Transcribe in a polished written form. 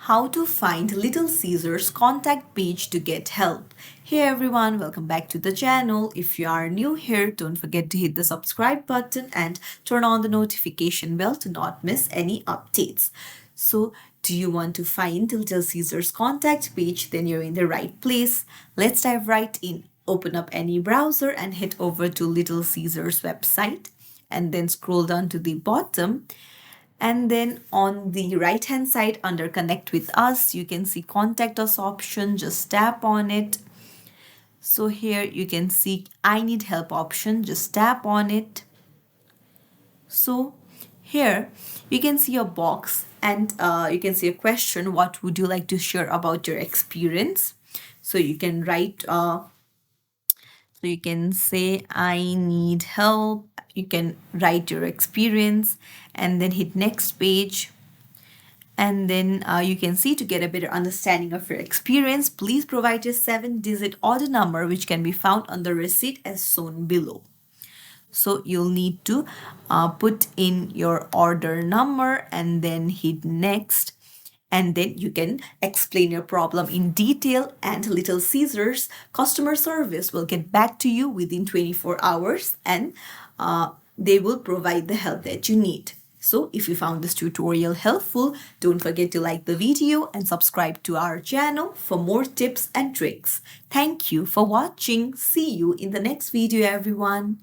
How to find Little Caesars contact page to get help. Hey everyone, welcome back to the channel. If you are new here, don't forget to hit the subscribe button and turn on the notification bell to not miss any updates. So, do you want to find Little Caesars contact page? Then you're in the right place. Let's dive right in. Open up any browser and head over to Little Caesars website and then scroll down to the bottom. And then on the right hand side under connect with us, you can see contact us option. Just tap on it. So here you can see I need help option. Just tap on it. So here you can see a box and you can see a question. What would you like to share about your experience? So you can write so you can say, I need help. You can write your experience and then hit next page. And then you can see, to get a better understanding of your experience, please provide your 7-digit order number, which can be found on the receipt as shown below. So you'll need to put in your order number and then hit next. And then you can explain your problem in detail, and Little Caesars customer service will get back to you within 24 hours and they will provide the help that you need. So if you found this tutorial helpful, don't forget to like the video and subscribe to our channel for more tips and tricks. Thank you for watching. See you in the next video, everyone.